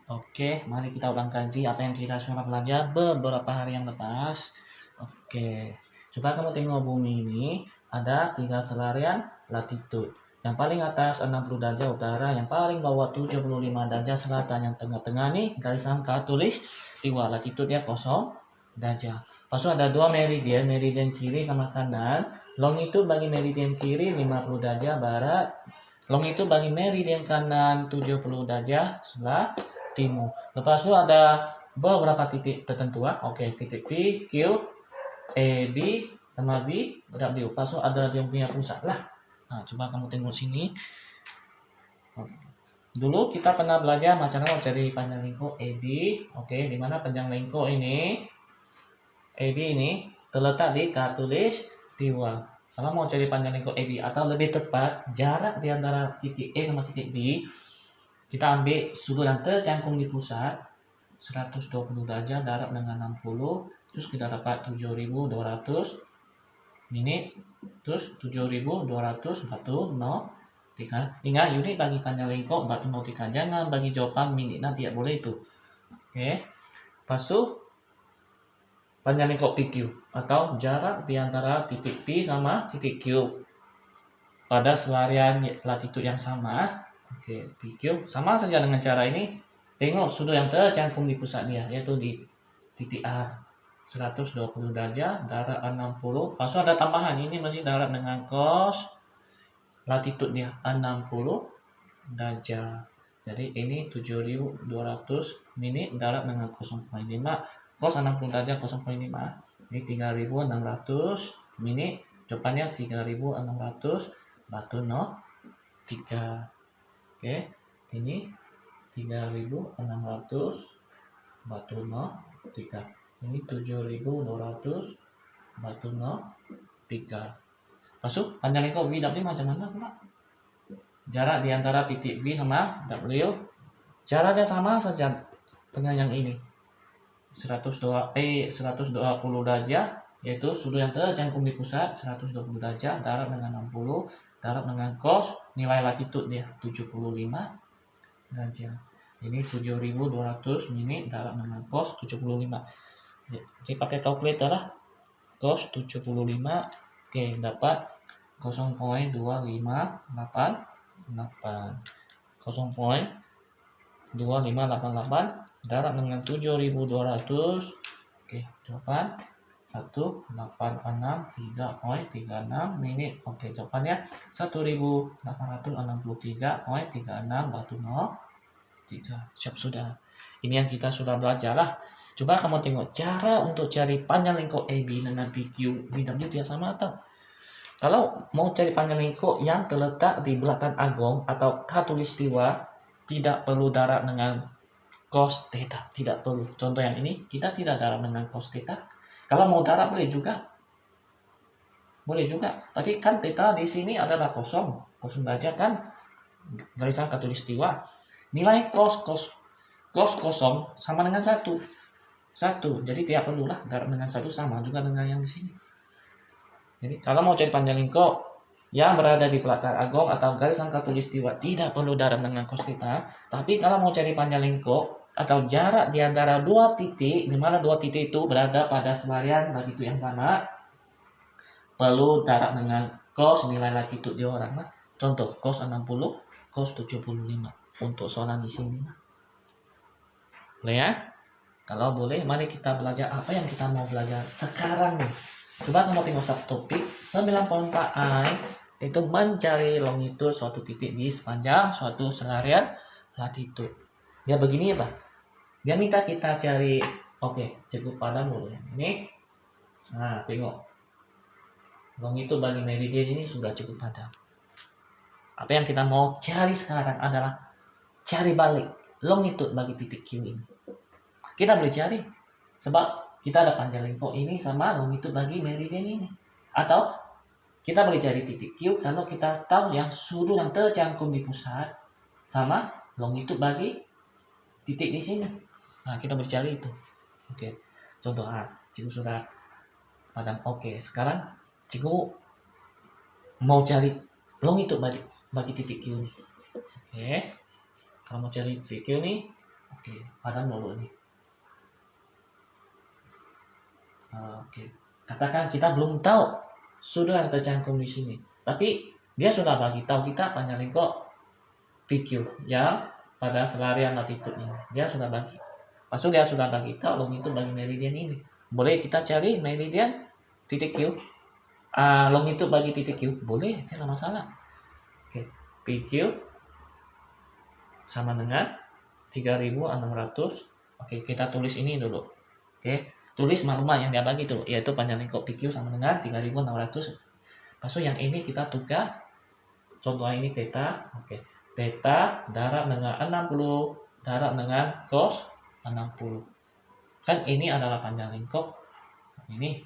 Oke, mari kita ulang kaji apa yang kita sudah belajar beberapa hari yang lepas. Oke, coba kamu tengok bumi ini ada 3 selarian latitude. Yang paling atas 60 derajat utara, yang paling bawah 75 derajat selatan, yang tengah-tengah nih garis angka tulis tiwa latitude ya 0 derajat. Pasu ada dua meridian, meridian kiri sama kanan. Longitude bagi meridian kiri 50 derajat barat. Longitude bagi meridian kanan 70 derajat sebelah timur. Lepas itu ada beberapa titik tertentu. Oke, titik P, Q, E, B, sama V, W. Lepas itu ada yang punya pusat lah. Nah, coba kamu tengok sini. Dulu kita pernah belajar macam mana cari panjang lingkup AB. Oke, di mana panjang lingkup ini AB ini terletak di katulis tiwa. Kalau mau cari panjang lingkup AB atau lebih tepat jarak di antara titik E sama titik B, kita ambil sudut yang tercangkum di pusat 120 derajat darab dengan 60, terus kita dapat 7200 menit, terus 7200 batu 0,3. Ingat unit bagi panjang lingkup batu 0,3, jangan bagi jawaban menit, nanti tidak boleh itu. Oke, lepas itu panjang lingkup PQ atau jarak di antara titik P sama titik Q pada selarian latitude yang sama. Oke, PQ sama saja dengan cara ini. Tengok sudut yang tercangkum di pusatnya, yaitu di titik R 120 derajat darab 60. Lepas ada tambahan, ini masih darab dengan cos latitude dia 60 derajat. Jadi ini 7200 menit darab dengan 0,5. Cos 60 derajat 0,5. Ini 3600 menit. Jawabannya 3600 batu 0,3. Oke, ini 3600 batu 0,3. Ini 7200 batu 0,3. Masuk panjang lingkup VW macam mana pula? Jarak di antara titik V sama W, jaraknya sama saja dengan yang ini. 120 derajat, yaitu sudut yang tercangkum di pusat 120 derajat darab dengan 60 darab dengan cos nilai latitude dia 75 derajat. Ini 7200 menit darab dengan cos 75. Jadi pakai kalkulator lah. Cos 75, oke, dapat 0,2588 0,2588 darab dengan 7200. Oke, jawaban 1863,36 menit. Oke, jawabannya 1863,36 batu 0,3. Siap sudah. Ini yang kita sudah belajar lah. Coba kamu tengok cara untuk cari panjang lingkup AB dengan PQ VW dia sama atau? Kalau mau cari panjang lingkup yang terletak di belakang agong atau khatulistiwa, tidak perlu darab dengan cos theta, tidak perlu. Contoh yang ini kita tidak darab dengan cos theta. Kalau mau darab boleh juga, tapi kan theta di sini adalah kosong derajat kan, garisan khatulistiwa. Nilai cos kosong sama dengan satu, jadi tidak perlulah darab dengan satu, sama juga dengan yang di sini. Jadi kalau mau cari panjang lingkup yang berada di belakang agong atau garisan khatulistiwa tidak perlu darab dengan cos theta. Tapi kalau mau cari panjang lingkup atau jarak di antara dua titik, di mana dua titik itu berada pada selarian latitude yang sama, perlu darab dengan cos nilai latitude di orang. Nah, contoh cos 60, cos 75 untuk soalan di sini. Boleh ya? Kalau boleh, mari kita belajar apa yang kita mau belajar sekarang nih. Coba kamu tengok subtopik 9.4i, itu mencari longitude suatu titik di sepanjang suatu selarian latitude. Dia begini ya Pak. Dia minta kita cari, oke, cukup padam dulu ya. Ini, nah tengok, longitude bagi meridian ini sudah cukup padam. Apa yang kita mau cari sekarang adalah cari balik longitude bagi titik Q ini. Kita boleh cari, sebab kita ada panjang lingkup ini sama longitude bagi meridian ini. Atau kita boleh cari titik Q kalau kita tahu yang sudut yang tercangkum di pusat sama longitude bagi titik di sini. Nah, kita boleh cari itu. Oke, contoh cikgu sudah padam. Oke, sekarang cikgu mau cari longitude bagi titik Q ini. Oke, kalau mau cari titik Q ini, Oke, padam dulu nih. Oke, katakan kita belum tahu sudah yang tercantum di sini, tapi dia sudah bagi tahu kita panjang lingkup PQ yang pada selarian latitude ini. Dia sudah bagi. Maksud dia sudah bagi tahu long itu bagi meridian ini. Boleh kita cari meridian titik Q. Long itu bagi titik Q. Boleh, tidak masalah. Oke, PQ sama dengan 3600. Oke, kita tulis ini dulu. Oke, tulis maklumat yang dia bagi tuh, yaitu panjang lingkup PQ sama dengan 3600. Maksud yang ini kita tukar. Contoh ini theta. Oke, theta darab dengan 60 darab dengan cos 60. Kan ini adalah panjang lingkup. Ini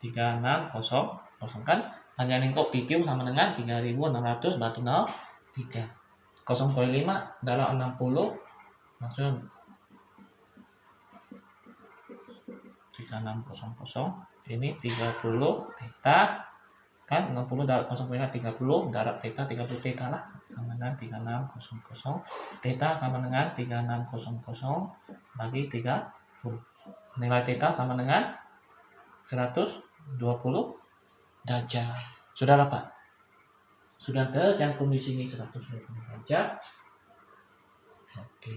3600 kan panjang lingkup PQ sama dengan 3600 batu 03. 0,5 dalam 60 maksudnya 3600 ini 30 theta kan 60 darab 0,5 30 darab theta 30 theta lah sama dengan 3600 theta sama dengan 3600 bagi 30. Nilai theta sama dengan 120 derajat. Sudah dapat? Sudah tercantum di sini 120 derajat. Oke.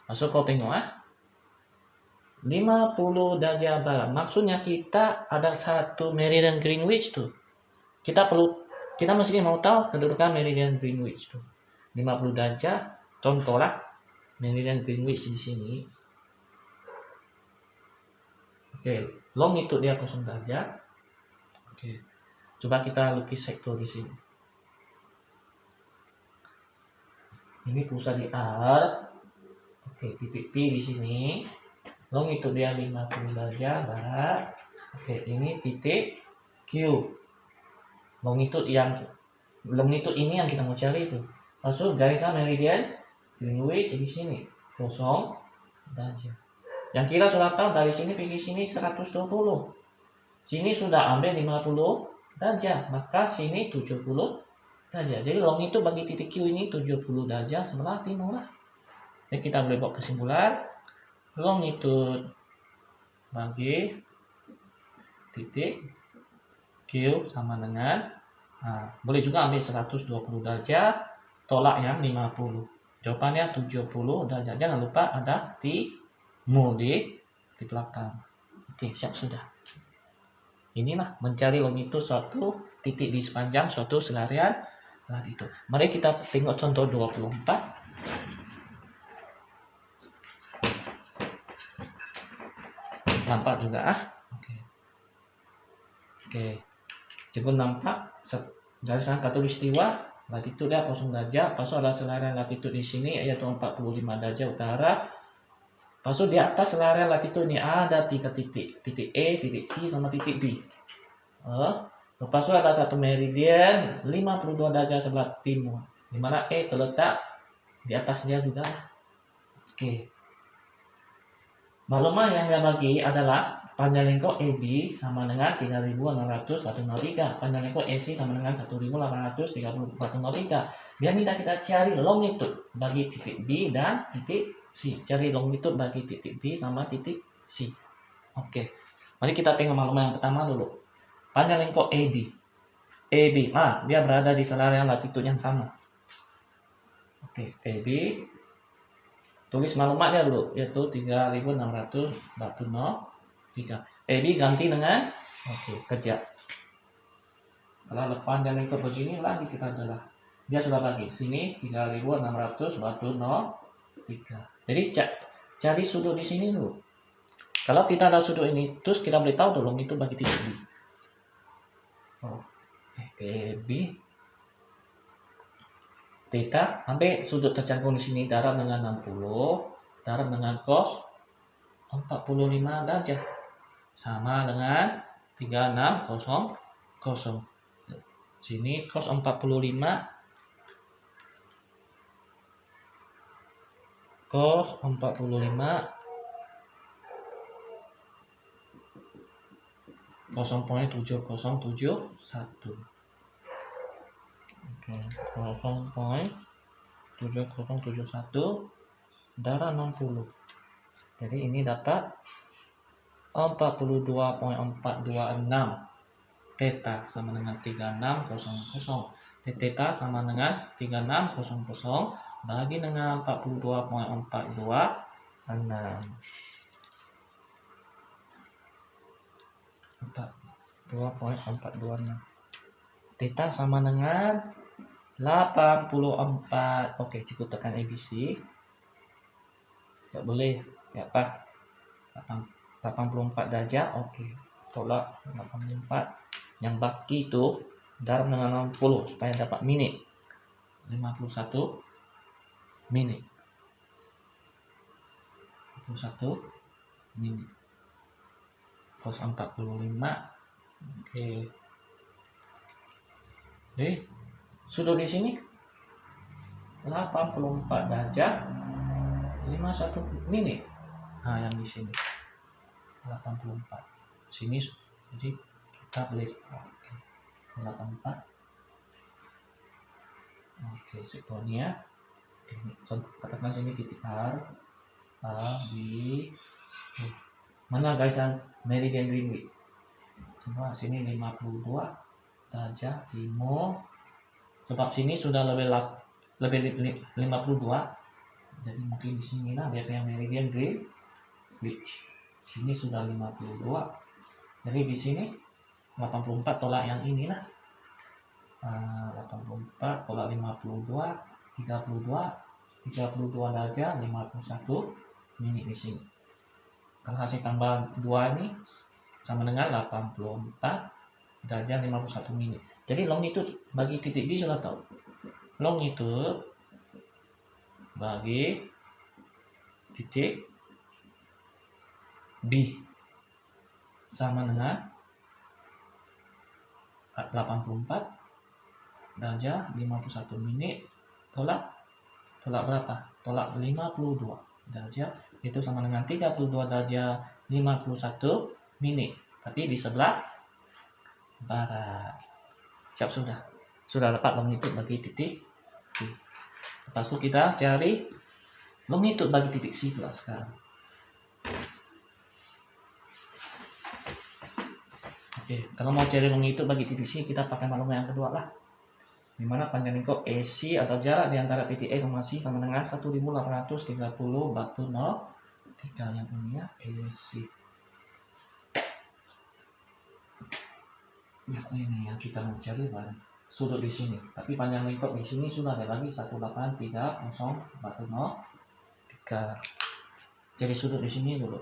Masuk kau tengok 50 derajat barat. Maksudnya kita ada satu meridian Greenwich tuh. Kita mesti mau tahu kedudukan meridian Greenwich tuh. 50 derajat. Contoh lah meridian Greenwich di sini. Oke, long itu dia 0 derajat. Oke. Coba kita lukis sektor di sini. Ini pusat di R. Oke, titik P di sini. Long itu dia 50 derajat barat. Oke, ini titik Q. Long itu ini yang kita mau cari itu. Maksud garisan meridian Greenwich di sini 0 derajat. Yang kita sudah tahu dari sini pergi sini 120. Sini sudah ambil 50 derajat, maka sini 70 derajat. Jadi long itu bagi titik Q ini 70 derajat sebelah timur lah. Jadi kita boleh buat kesimpulan long itu bagi titik Q sama dengan boleh juga ambil 120 derajat tolak yang 50. Jawabannya 70 derajat. Jangan lupa ada timur di belakang. Oke, siap sudah. Inilah mencari long itu suatu titik di sepanjang suatu selarian latitude. Mari kita tengok contoh 24. Nampak juga Oke. Cukup nampak garisan khatulistiwa latitude 0 derajat. Pasu ada selarian latitude di sini yaitu 45 derajat utara. Pasu di atas selarian latitude ini ada 3 titik. Titik E, titik C sama titik B. Lepas itu ada satu meridian 52 derajat sebelah timur. Di mana E terletak di atas dia juga. Oke. Maklumat yang dia bagi adalah panjang lingkup AB sama dengan 3600 batu 03. Panjang lingkup AC sama dengan 1830 batu 03. Dia minta kita cari longitude bagi titik B dan titik C. Cari longitude bagi titik B sama titik C. Oke. Mari kita tengok maklumat yang pertama dulu. Panjang lingkup AB. Dia berada di selarian latitude yang sama. Oke, AB. Tulis maklumatnya dulu, yaitu 3600 batu 03. AB ganti dengan kerja. Kalau panjang lingkup begini lagi kita jelas. Dia sudah bagi sini 3600 batu 03. Jadi cari sudut di sini dulu. Kalau kita ada sudut ini, terus kita boleh tahu dulu itu bagi titik B. AB theta sampai sudut tercantum di sini darab dengan 60 darab dengan cos 45 derajat sama dengan 3600. Sini cos 45 0.7071. Oke, 0.7071 darab 60. Jadi ini dapat 42.426. Theta sama dengan 3600. Theta sama dengan 3600 bagi dengan 42.426. 42.426. Theta sama dengan 84. Oke, cukup tekan ABC. Tidak boleh ya apa? 84 derajat. Oke, tolak 84. Yang baki itu darab dengan 60 supaya dapat menit. 51 menit. 51 menit. Cos 45. Oke. Jadi sudut di sini 84 derajat 51 menit. Nah, yang di sini 84. Sini jadi kita boleh 84. Oke, sekolahnya ini katakan sini titik R, A, B. Mana garisan meridian Greenwich? Coba sini 52 derajat timur. Sebab sini sudah lebih 52. Jadi mungkin di sini lah dia yang meridian Greenwich. Sini sudah 52. Jadi di sini 84 tolak yang ini lah. 84 tolak 52, 32 derajat 51 menit di sini. Kalau hasil tambah 2 ini sama dengan 84 derajat 51 menit. Jadi longitude bagi titik B sudah tahu. Longitude bagi titik B sama dengan 84 derajat 51 menit tolak berapa? Tolak 52 derajat itu sama dengan 32 derajat 51 menit. Tapi di sebelah barat. Siap sudah dapat longitude bagi titik B. Lepas itu kita cari longitude bagi titik C pula sekarang. Oke, kalau mau cari longitude bagi titik C kita pakai maklum yang kedua lah. Dimana panjang lingkup AC atau jarak di antara titik E sama C sama dengan 1830 batu 03 yang ini ya AC. Ya ini yang kita mau cari bahan sudut di sini. Tapi panjang lingkup di sini sudah ada lagi 1830 batu 03. Jadi sudut di sini dulu.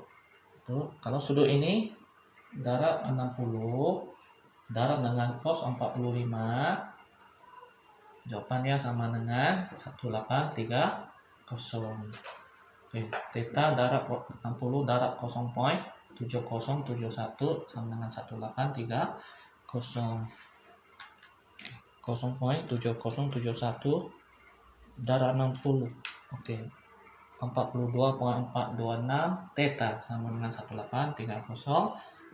Tuh, kalau sudut ini darab 60 darab dengan cos 45. Jawabannya sama dengan 1830. Oke, theta darab 60 darab 0.7071 sama dengan 1830. 0.7071 darab 60. Oke. 42.426 theta sama dengan 1830.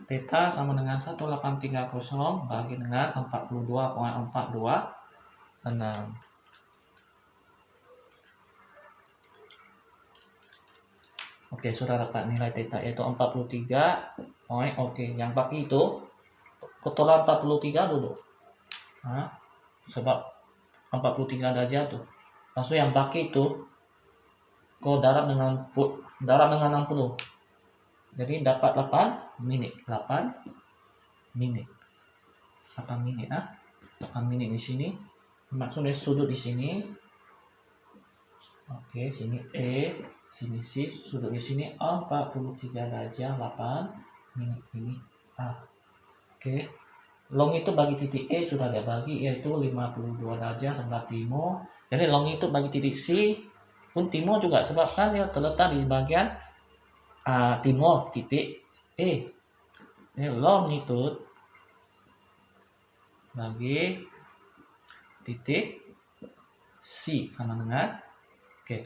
Theta sama dengan 1830 bagi dengan 42.426. Oke, sudah dapat nilai theta yaitu 43. Oke, yang baki itu tolak 43 dulu. Nah, sebab 43 derajat tuh. Langsung yang baki itu kau darab dengan 60. Jadi dapat 8 menit. 8 menit. 8 menit 8 menit di sini. Maksudnya sudut di sini. Oke, sini E, sini C, sudut di sini 43 derajat 8 menit ini. Oke. Long itu bagi titik E sudah ada bagi yaitu 52 derajat sebelah timur. Jadi long itu bagi titik C pun timur juga sebab kan dia terletak di bagian timur titik E. Ini longitude bagi titik C sama dengan